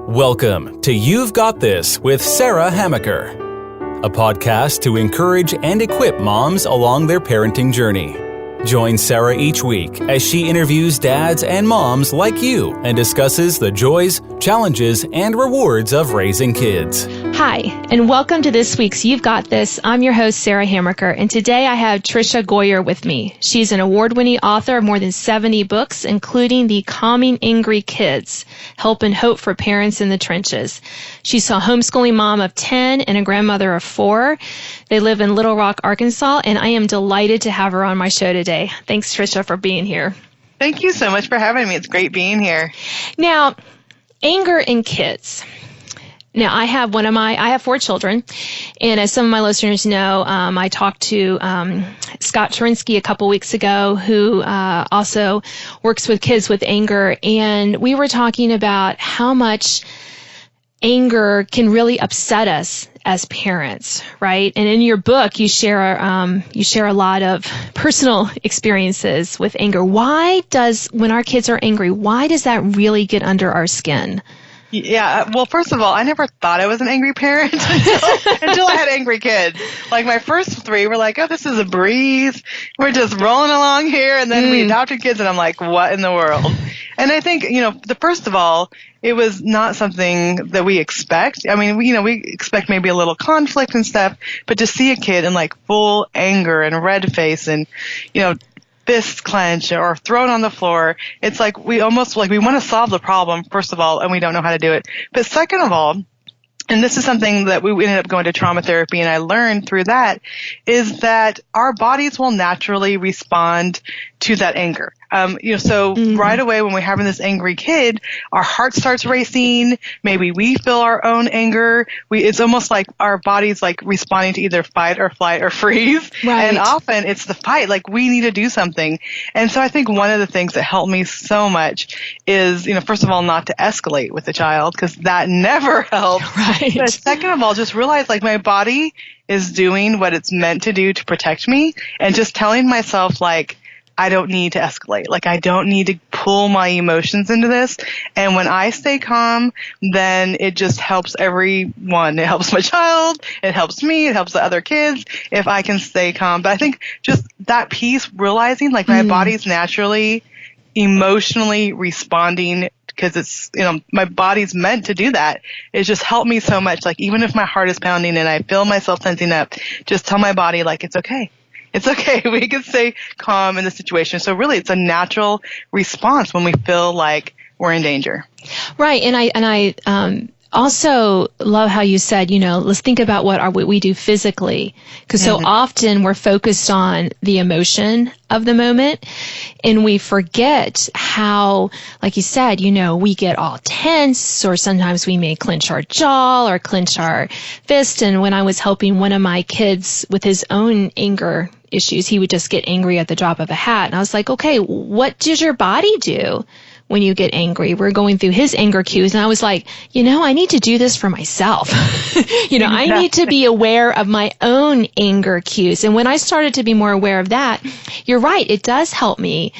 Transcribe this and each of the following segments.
Welcome to You've Got This with Sarah Hamaker, a podcast to encourage and equip moms along their parenting journey. Join Sarah each week as she interviews dads and moms like you and discusses the joys, challenges, and rewards of raising kids. Hi, and welcome to this week's You've Got This. I'm your host, Sarah Hamaker, and today I have Tricia Goyer with me. She's an award-winning author of more than 70 books, including the Calming Angry Kids, Help and Hope for Parents in the Trenches. She's a homeschooling mom of 10 and a grandmother of 4. They live in Little Rock, Arkansas, and I am delighted to have her on my show today. Thanks, Tricia, for being here. Thank you so much for having me. It's great being here. Now, anger in kids. Now, I have 4 children, and as some of my listeners know, I talked to Scott Terinsky a couple weeks ago, who also works with kids with anger, and we were talking about how much anger can really upset us as parents, right? And in your book, you share a lot of personal experiences with anger. When our kids are angry, why does that really get under our skin? Yeah, well, first of all, I never thought I was an angry parent until I had angry kids. Like, my first 3 were like, oh, this is a breeze. We're just rolling along here. And then we adopted kids, and I'm like, what in the world? And I think, first of all, it was not something that we expect. I mean, we expect maybe a little conflict and stuff, but to see a kid in like full anger and red face and, fists clenched or thrown on the floor, it's like we want to solve the problem, first of all, and we don't know how to do it. But second of all, and this is something that we ended up going to trauma therapy, and I learned through that, is that our bodies will naturally respond to that anger. Right away when we're having this angry kid, our heart starts racing. Maybe we feel our own anger. It's almost like our body's like responding to either fight or flight or freeze. Right. And often it's the fight, like we need to do something. And so I think one of the things that helped me so much is, first of all, not to escalate with the child, because that never helps. Right. But second of all, just realize like my body is doing what it's meant to do to protect me, and just telling myself like, I don't need to escalate. Like, I don't need to pull my emotions into this. And when I stay calm, then it just helps everyone. It helps my child. It helps me. It helps the other kids if I can stay calm. But I think just that piece, realizing like my body's naturally emotionally responding, because it's, my body's meant to do that. It just helped me so much. Like, even if my heart is pounding and I feel myself tensing up, just tell my body like, it's okay. It's okay. We can stay calm in the situation. So really, it's a natural response when we feel like we're in danger. Right. And I also love how you said, let's think about what we do physically, because so often we're focused on the emotion of the moment, and we forget how, like you said, we get all tense, or sometimes we may clench our jaw or clench our fist. And when I was helping one of my kids with his own anger issues, he would just get angry at the drop of a hat. And I was like, okay, what does your body do when you get angry? We're going through his anger cues. And I was like, I need to do this for myself. I need to be aware of my own anger cues. And when I started to be more aware of that, you're right, it does help me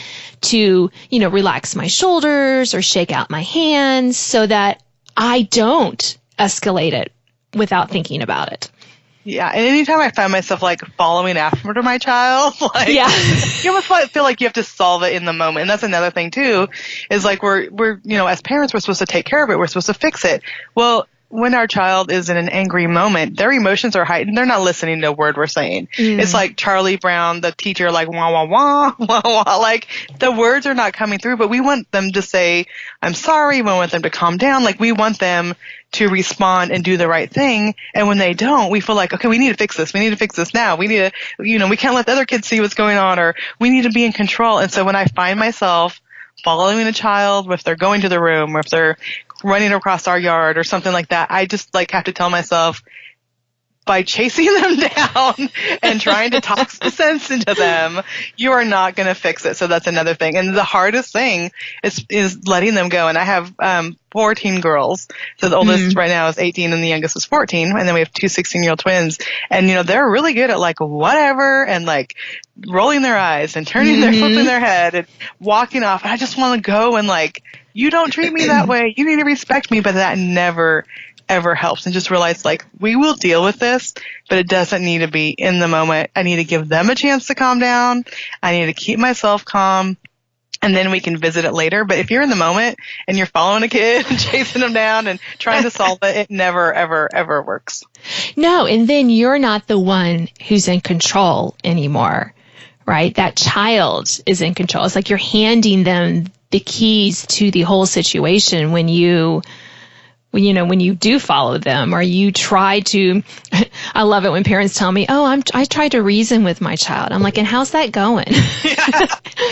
to, relax my shoulders or shake out my hands so that I don't escalate it without thinking about it. Yeah, and anytime I find myself like following after my child, you almost feel like you have to solve it in the moment. And that's another thing too, is like we're as parents, we're supposed to take care of it. We're supposed to fix it. Well, when our child is in an angry moment, their emotions are heightened. They're not listening to a word we're saying. It's like Charlie Brown, the teacher, like wah wah wah wah wah. Like the words are not coming through, but we want them to say, "I'm sorry." We want them to calm down. Like we want them to respond and do the right thing. And when they don't, we feel like, okay, we need to fix this. We need to fix this now. We need to, we can't let the other kids see what's going on, or we need to be in control. And so when I find myself following a child, if they're going to the room, or if they're running across our yard or something like that, I just like have to tell myself, by chasing them down and trying to talk sense into them, you are not going to fix it. So that's another thing. And the hardest thing is letting them go. And I have 14 girls. So the oldest right now is 18 and the youngest is 14. And then we have 2 16-year-old twins. And, they're really good at like whatever and like rolling their eyes and flipping their head and walking off. And I just want to go and like, you don't treat me that way. You need to respect me. But that never, ever helps. And just realize, like, we will deal with this, but it doesn't need to be in the moment. I need to give them a chance to calm down. I need to keep myself calm. And then we can visit it later. But if you're in the moment and you're following a kid and chasing them down and trying to solve it, it never, ever, ever works. No, and then you're not the one who's in control anymore, right? That child is in control. It's like you're handing them the keys to the whole situation when you do follow them, or you try to. I love it when parents tell me, I tried to reason with my child. I'm like, and how's that going? Yeah.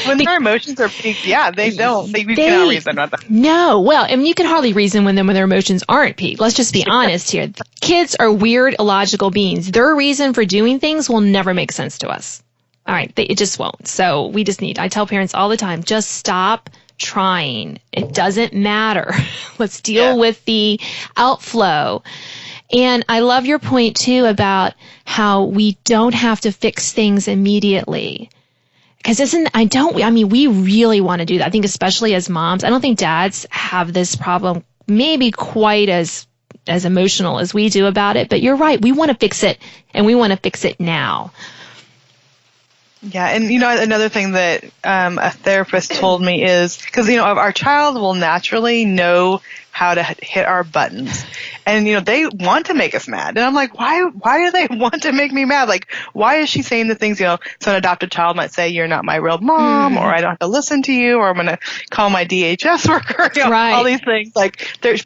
When their emotions are peaked, they don't. They cannot reason about that. No. Well, I mean, you can hardly reason when their emotions aren't peaked. Let's just be honest here. Kids are weird, illogical beings. Their reason for doing things will never make sense to us. All right. It just won't. So I tell parents all the time, just stop trying. It doesn't matter. Let's deal with the outflow. And I love your point too about how we don't have to fix things immediately. Because we really want to do that. I think especially as moms, I don't think dads have this problem maybe quite as emotional as we do about it. But you're right. We want to fix it, and we want to fix it now. Yeah, and another thing that a therapist told me is, because our child will naturally know how to hit our buttons, and they want to make us mad, and I'm like, why do they want to make me mad? Like, why is she saying the things? So an adopted child might say, "You're not my real mom," or "I don't have to listen to you," or "I'm going to call my DHS worker." Right. All these things,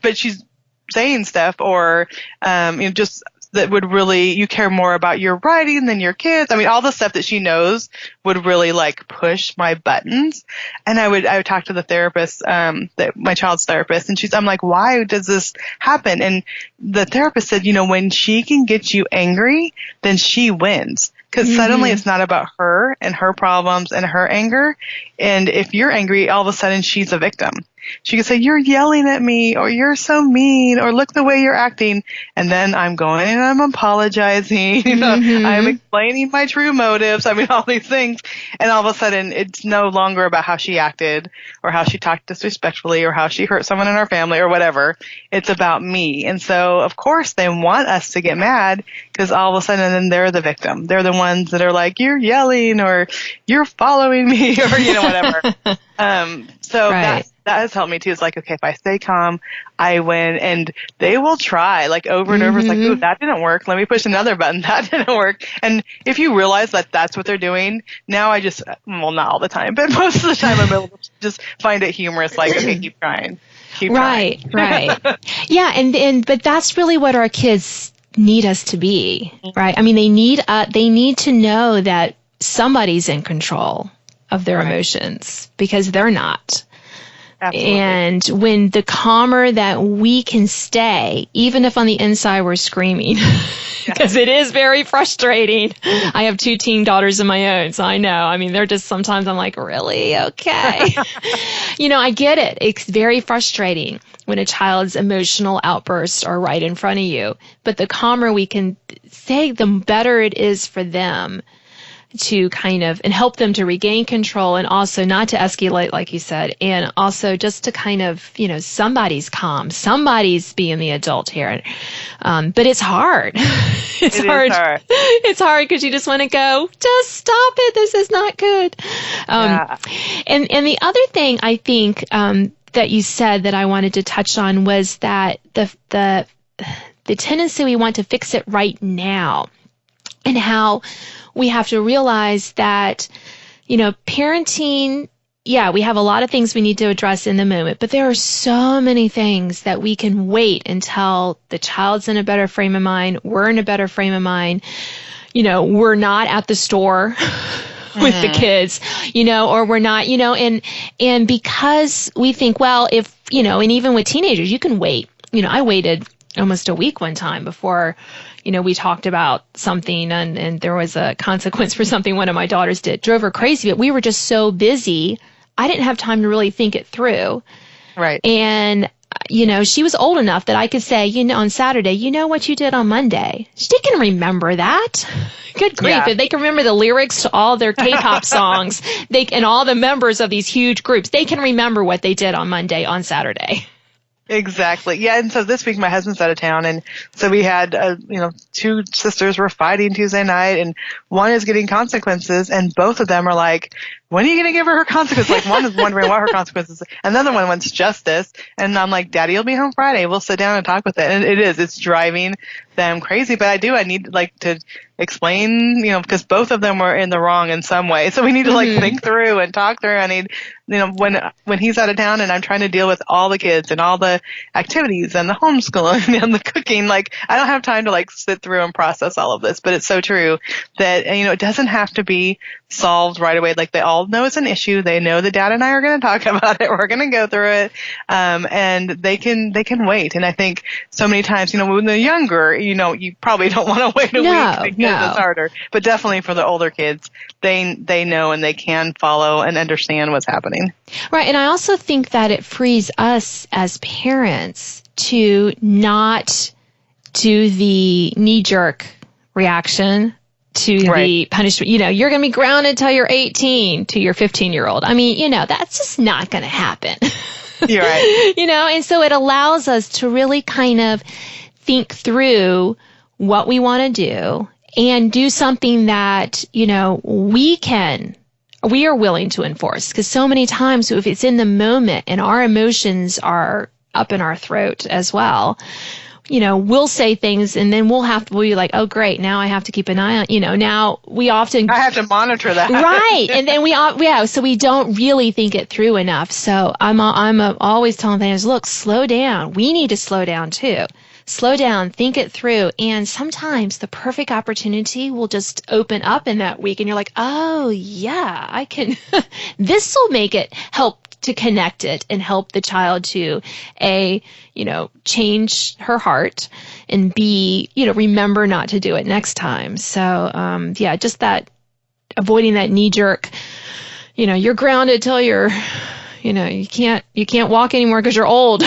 but she's saying stuff, or just. That would really, you care more about your writing than your kids. I mean, all the stuff that she knows would really push my buttons. And I would talk to the therapist, my child's therapist, and I'm like, why does this happen? And the therapist said, when she can get you angry, then she wins. Because suddenly it's not about her and her problems and her anger. And if you're angry, all of a sudden she's a victim. She could say, "You're yelling at me," or "You're so mean," or "Look the way you're acting." And then I'm going and I'm apologizing. I'm explaining my true motives. I mean, all these things. And all of a sudden it's no longer about how she acted or how she talked disrespectfully or how she hurt someone in our family or whatever. It's about me. And so, of course, they want us to get mad because all of a sudden then they're the victim. They're the ones that are like, "You're yelling," or "You're following me," or, whatever. So right. That has helped me too. It's like, okay, if I stay calm, I win. And they will try over and over. It's like, ooh, that didn't work. Let me push another button. That didn't work. And if you realize that that's what they're doing, now I just, well, not all the time, but most of the time I'm able to just find it humorous. Like, okay, keep trying. Right. Yeah. But that's really what our kids need us to be, right? I mean, they need to know that somebody's in control of their emotions, because they're not. Absolutely. And when the calmer that we can stay, even if on the inside we're screaming, because it is very frustrating. I have 2 teen daughters of my own, so I know. I mean, they're just, sometimes I'm like, really? Okay. I get it. It's very frustrating when a child's emotional outbursts are right in front of you. But the calmer we can stay, the better it is for them to and help them to regain control, and also not to escalate, like you said, and also just to somebody's calm, somebody's being the adult here. But it's hard. It's hard. It's hard because you just want to go, just stop it. This is not good. And the other thing I think that you said that I wanted to touch on was that the tendency we want to fix it right now, and how we have to realize that, parenting, we have a lot of things we need to address in the moment, but there are so many things that we can wait until the child's in a better frame of mind, we're in a better frame of mind, we're not at the store with the kids, or we're not, and because we think, well, if, and even with teenagers, you can wait. I waited almost a week one time before, we talked about something and there was a consequence for something one of my daughters did. Drove her crazy, but we were just so busy. I didn't have time to really think it through. Right. And, she was old enough that I could say, on Saturday, you know what you did on Monday? She can remember that. Good grief. Yeah. If they can remember the lyrics to all their K-pop songs, and all the members of these huge groups, they can remember what they did on Monday, on Saturday. Exactly. Yeah. And so this week my husband's out of town. And so we had, two sisters were fighting Tuesday night, and one is getting consequences, and both of them are like, when are you going to give her consequences? Like, one is wondering what her consequences, and the other one wants justice. And I'm like, Daddy will be home Friday. We'll sit down and talk with it. And it's driving them crazy. But I need to explain, because both of them were in the wrong in some way. So we need to think through and talk through. I need, when he's out of town and I'm trying to deal with all the kids and all the activities and the homeschooling and the cooking, I don't have time to sit through and process all of this. But it's so true that, it doesn't have to be solved right away. They all know it's an issue. They know that Dad and I are going to talk about it. We're going to go through it. And they can wait. And I think so many times, when they're younger, you probably don't want to wait a week because it's harder. But definitely for the older kids, they know and they can follow and understand what's happening. Right. And I also think that it frees us as parents to not do the knee-jerk reaction to the punishment. You're going to be grounded till you're 18 to your 15-year-old. I mean, that's just not going to happen. You're right. And so it allows us to really kind of think through what we want to do and do something that, we are willing to enforce. Because so many times if it's in the moment and our emotions are up in our throat as well, we'll say things and then we'll be like, oh, great. Now I have to keep an eye on, now we often. I have to monitor that. Right. And then so we don't really think it through enough. So I'm always telling parents, look, slow down. We need to slow down too. Slow down, think it through. And sometimes the perfect opportunity will just open up in that week. And you're like, oh yeah, I can, this will make it help to connect it and help the child to change her heart, and B, remember not to do it next time. So, just that avoiding that knee jerk, you're grounded till you're, you can't walk anymore because you're old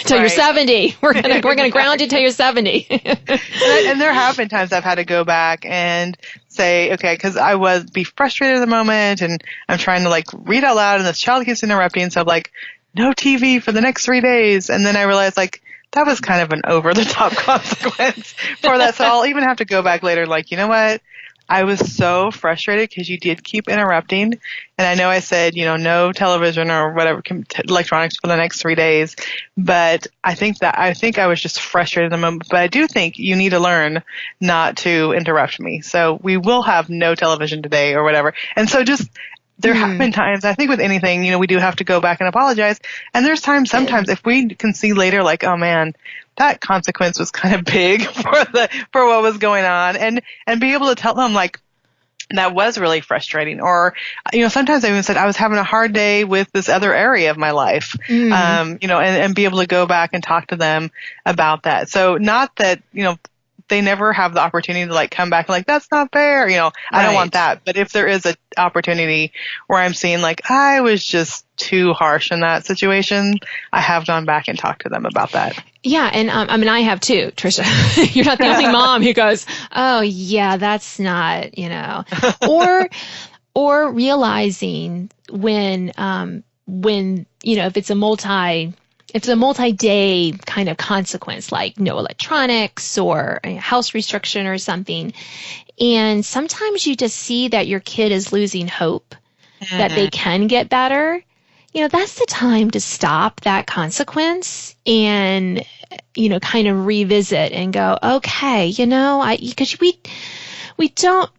till you're 70. We're going to ground you till you're 70. And there have been times I've had to go back and say, okay, because I be frustrated at the moment and I'm trying to read out loud and this child keeps interrupting. So I'm no TV for the next 3 days. And then I realized that was kind of an over the top consequence for that. So I'll even have to go back later. You know what? I was so frustrated because you did keep interrupting. And I know I said, no television or whatever electronics for the next 3 days. But I think I was just frustrated at the moment. But I do think you need to learn not to interrupt me. So we will have no television today or whatever. And so there have been times, I think with anything, we do have to go back and apologize. And there's times sometimes if we can see later, oh man, that consequence was kind of big for what was going on, and be able to tell them that was really frustrating. Or, sometimes I even said I was having a hard day with this other area of my life, and be able to go back and talk to them about that. So not that, they never have the opportunity to come back and that's not fair. I don't want that. But if there is an opportunity where I'm seeing I was just too harsh in that situation, I have gone back and talked to them about that. Yeah. And I have too, Tricia. You're not the only mom who goes, oh yeah, that's not, or realizing when, if it's a multi-day kind of consequence, like no electronics or a house restriction or something. And sometimes you just see that your kid is losing hope, that they can get better. That's the time to stop that consequence and, kind of revisit and go, okay, because we don't,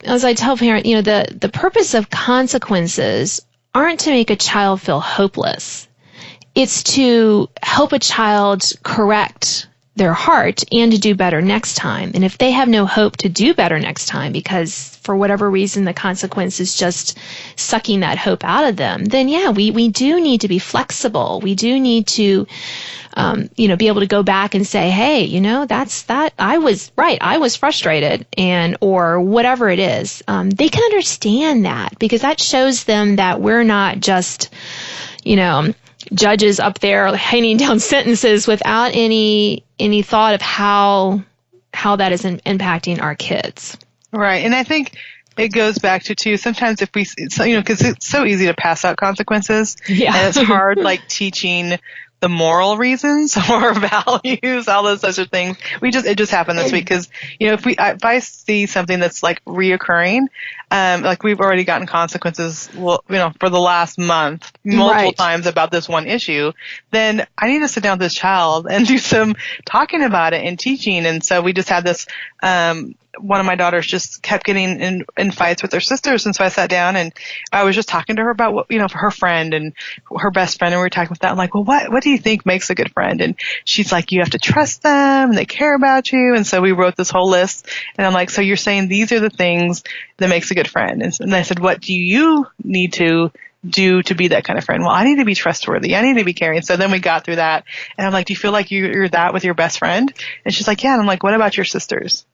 as I tell parents, the purpose of consequences aren't to make a child feel hopeless. It's to help a child correct their heart and to do better next time. And if they have no hope to do better next time because for whatever reason the consequence is just sucking that hope out of them, then yeah, we do need to be flexible. We do need to, be able to go back and say, hey, that's that. I was right. I was frustrated or whatever it is. They can understand that because that shows them that we're not just, judges up there handing down sentences without any thought of how that is impacting our kids. Right. And I think it goes back to, too, sometimes if we, because it's so easy to pass out consequences. Yeah. And it's hard, like, teaching the moral reasons or values, all those sorts of things. It just happened this week because, if I see something that's like reoccurring, like we've already gotten consequences, for the last month, multiple times about this one issue, then I need to sit down with this child and do some talking about it and teaching. And so we just had this, one of my daughters just kept getting in fights with her sisters. And so I sat down and I was just talking to her about what, her friend and her best friend. And we were talking about that. I'm like, well, what do you think makes a good friend? And she's like, you have to trust them and they care about you. And so we wrote this whole list and I'm like, so you're saying these are the things that makes a good friend. And I said, what do you need to do to be that kind of friend? Well, I need to be trustworthy. I need to be caring. So then we got through that and I'm like, do you feel like you're that with your best friend? And she's like, yeah. And I'm like, what about your sisters?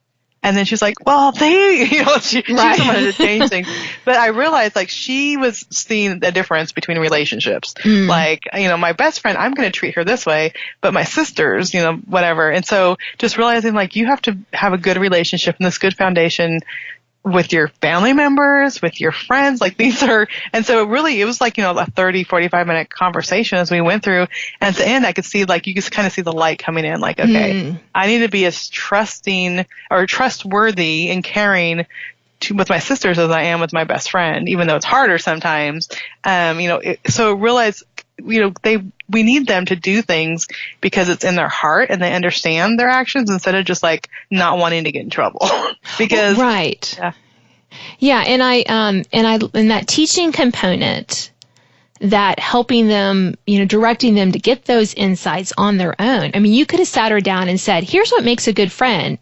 And then she's like, well, she wanted to change things. But I realized, like, she was seeing the difference between relationships. Like, my best friend, I'm going to treat her this way, but my sisters, whatever. And so just realizing, like, you have to have a good relationship and this good foundation with your family members, with your friends, like and so it was like, a 30, 45 minute conversation as we went through. And at the end, I could see, like, you just kind of see the light coming in, like, okay, I need to be as trusting or trustworthy and caring with my sisters as I am with my best friend, even though it's harder sometimes. So realize, we need them to do things because it's in their heart and they understand their actions instead of just like not wanting to get in trouble. Because right. Yeah. And in that teaching component, that helping them, directing them to get those insights on their own. I mean, you could have sat her down and said, here's what makes a good friend,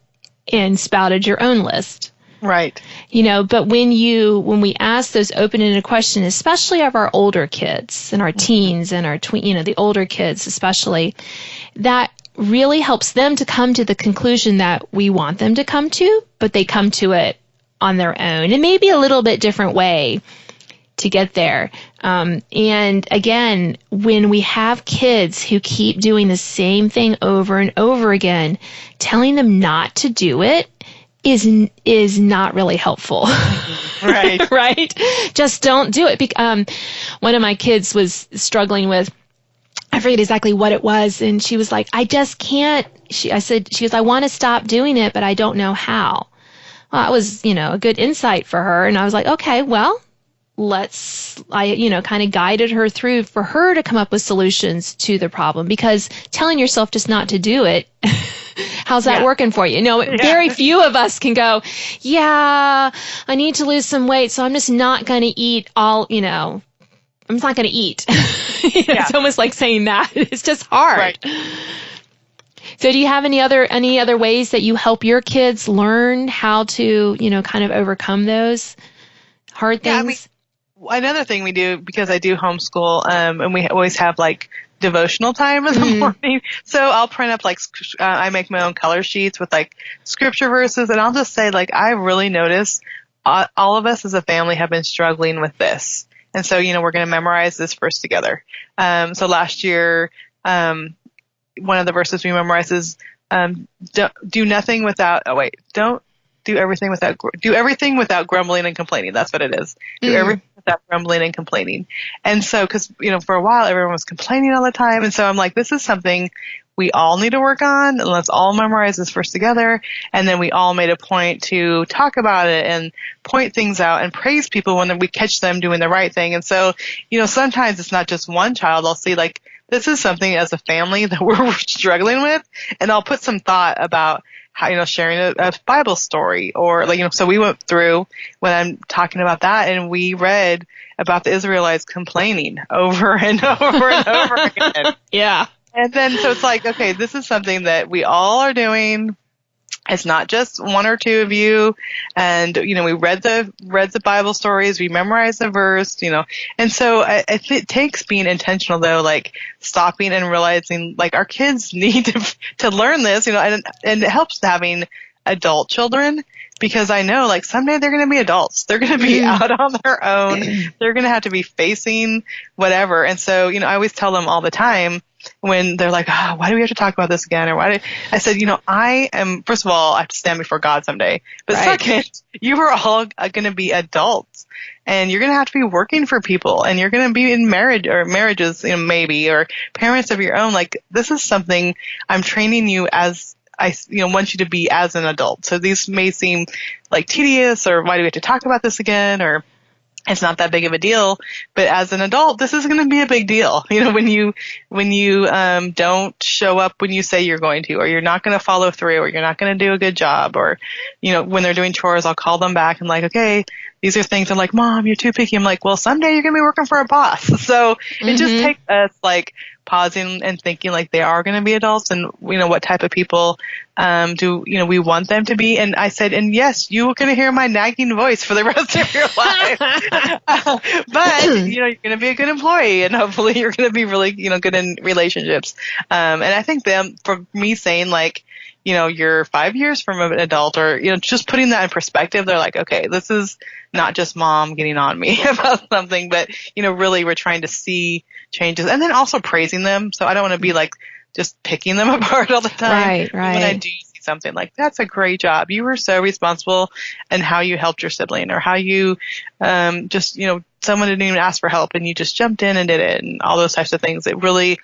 and spouted your own list. Right. But when we ask those open-ended questions, especially of our older kids and our teens and our the older kids especially, that really helps them to come to the conclusion that we want them to come to, but they come to it on their own. It may be a little bit different way to get there. And again, when we have kids who keep doing the same thing over and over again, telling them not to do it is not really helpful. Right. Right? Just don't do it. One of my kids was struggling with, I forget exactly what it was, and she was like, I just can't. She goes, I want to stop doing it, but I don't know how. Well, that was, a good insight for her. And I was like, okay, well, I kind of guided her through for her to come up with solutions to the problem, because telling yourself just not to do it, how's that working for you? Very few of us can go, I need to lose some weight, so I'm just not going to eat all, I'm just not going to eat. It's almost like saying that. It's just hard. Right. So do you have any other ways that you help your kids learn how to, kind of overcome those hard things? Another thing we do, because I do homeschool, and we always have like devotional time in the morning. So I'll print up I make my own color sheets with like scripture verses, and I'll just say, like, I really notice all of us as a family have been struggling with this. And so, we're going to memorize this verse together. So last year, one of the verses we memorized is, do everything without grumbling and complaining. That's what it is. Do everything without grumbling and complaining. And so, because, for a while, everyone was complaining all the time. And so I'm like, this is something we all need to work on, and let's all memorize this verse together. And then we all made a point to talk about it and point things out and praise people when we catch them doing the right thing. And so, sometimes it's not just one child. I'll see, like, this is something as a family that we're struggling with, and I'll put some thought about how, sharing a Bible story, or so we went through when I'm talking about that, and we read about the Israelites complaining over and over and over again. Yeah. And then, so it's like, okay, this is something that we all are doing. It's not just one or two of you. And, we read the Bible stories, we memorized the verse, and so it takes being intentional, though, like stopping and realizing, like, our kids need to learn this, and it helps having adult children, because I know like someday they're going to be adults. They're going to be out on their own. They're going to have to be facing whatever. And so, I always tell them all the time when they're like, oh, why do we have to talk about this again? Or I said, I am, first of all, I have to stand before God someday. But second, you are all going to be adults. And you're going to have to be working for people, and you're going to be in marriages, maybe, or parents of your own. Like, this is something I'm training you as I, want you to be as an adult. So these may seem like tedious, or why do we have to talk about this again? Or it's not that big of a deal. But as an adult, this is going to be a big deal. When you don't show up when you say you're going to, or you're not going to follow through, or you're not going to do a good job, or, when they're doing chores, I'll call them back and like, okay, these are things. I'm like, Mom, you're too picky. I'm like, well, someday you're going to be working for a boss. So it just takes us like pausing and thinking like they are going to be adults, and what type of people do we want them to be. And I said, and yes, you are going to hear my nagging voice for the rest of your life. But you're going to be a good employee, and hopefully you're going to be really good in relationships. And I think for me saying like, you're 5 years from an adult, or, just putting that in perspective, they're like, okay, this is not just Mom getting on me about something, but, really we're trying to see changes, and then also praising them. So I don't want to be like just picking them apart all the time. Right. When I do see something like, that's a great job. You were so responsible in how you helped your sibling, or how you someone didn't even ask for help and you just jumped in and did it, and all those types of things. It really,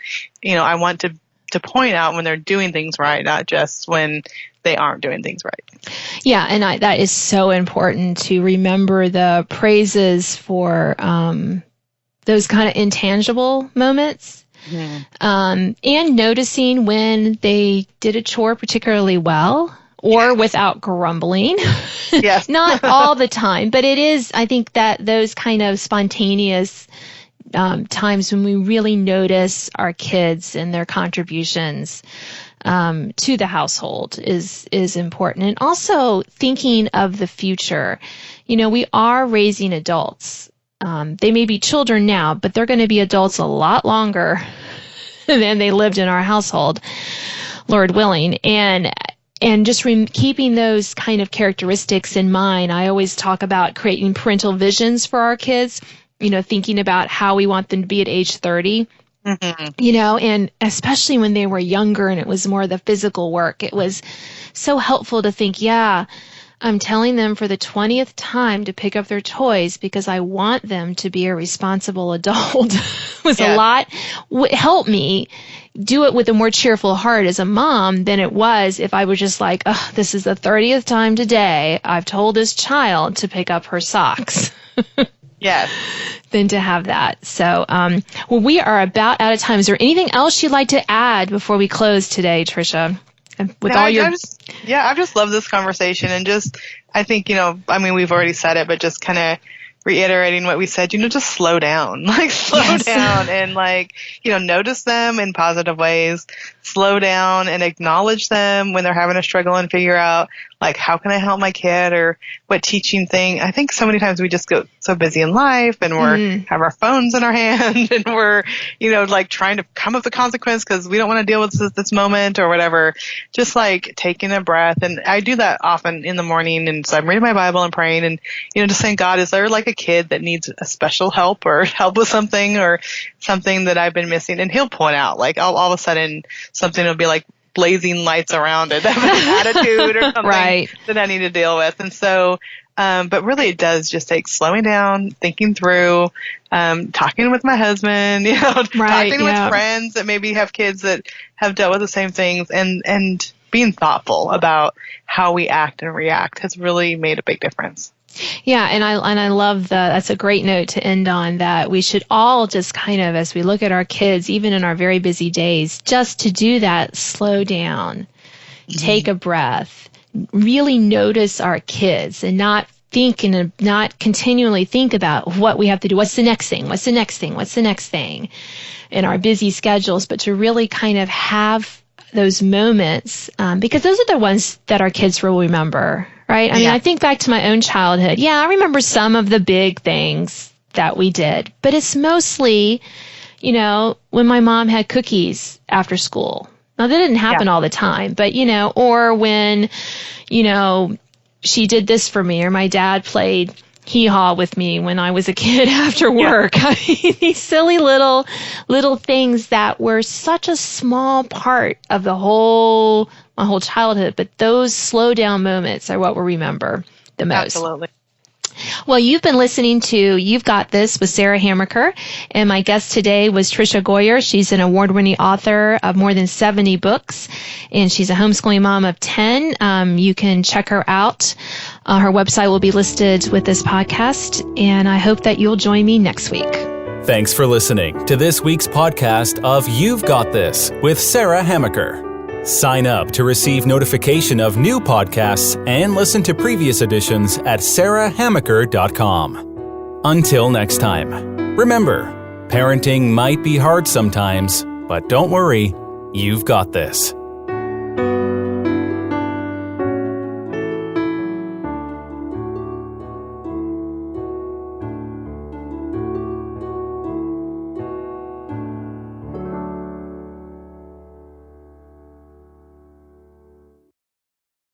I want to point out when they're doing things right, not just when they aren't doing things right. Yeah, and that is so important to remember the praises for those kind of intangible moments. And noticing when they did a chore particularly well or without grumbling. Yes. Not all the time, but it is, I think that those kind of spontaneous times when we really notice our kids and their contributions to the household is important. And also thinking of the future. We are raising adults. They may be children now, but they're going to be adults a lot longer than they lived in our household, Lord willing. And just keeping those kind of characteristics in mind. I always talk about creating parental visions for our kids, thinking about how we want them to be at age 30. And especially when they were younger and it was more the physical work, it was so helpful to think, I'm telling them for the 20th time to pick up their toys because I want them to be a responsible adult. Was a lot. Help me do it with a more cheerful heart as a mom than it was if I was just like, oh, this is the 30th time today I've told this child to pick up her socks. Yes. Than to have that. So, we are about out of time. Is there anything else you'd like to add before we close today, Tricia? I've just loved this conversation, and just, I think, we've already said it, but just kind of reiterating what we said, just slow down, down and notice them in positive ways, slow down and acknowledge them when they're having a struggle and figure out how can I help my kid, or what teaching thing. I think so many times we just go so busy in life, and we're have our phones in our hand, and we're, trying to come up with the consequence because we don't want to deal with this moment or whatever. Just taking a breath. And I do that often in the morning. And so I'm reading my Bible and praying, and, just saying, God, is there a kid that needs a special help or help with something, or something that I've been missing? And he'll point out, all of a sudden something will be blazing lights around it, an attitude or something that I need to deal with. And so, but really it does just take slowing down, thinking through, talking with my husband, talking with friends that maybe have kids that have dealt with the same things, and being thoughtful about how we act and react has really made a big difference. Yeah, and I love that's a great note to end on, that we should all just kind of, as we look at our kids, even in our very busy days, just to do that, slow down, take a breath, really notice our kids, and not think and not continually think about what we have to do. What's the next thing? What's the next thing? What's the next thing in our busy schedules? But to really kind of have those moments, because those are the ones that our kids will remember, right? I mean, I think back to my own childhood. Yeah, I remember some of the big things that we did, but it's mostly, when my mom had cookies after school. Now, that didn't happen all the time, but, or when, she did this for me, or my dad played hee-haw with me when I was a kid after work. I mean, these silly little things that were such a small part of my whole childhood, but those slow down moments are what we'll remember the most. Absolutely. Well, you've been listening to You've Got This with Sarah Hamaker, and my guest today was Tricia Goyer. She's an award-winning author of more than 70 books, and she's a homeschooling mom of 10. You can check her out. Her website will be listed with this podcast, and I hope that you'll join me next week. Thanks for listening to this week's podcast of You've Got This with Sarah Hamaker. Sign up to receive notification of new podcasts and listen to previous editions at sarahhamaker.com. Until next time, remember, parenting might be hard sometimes, but don't worry, you've got this.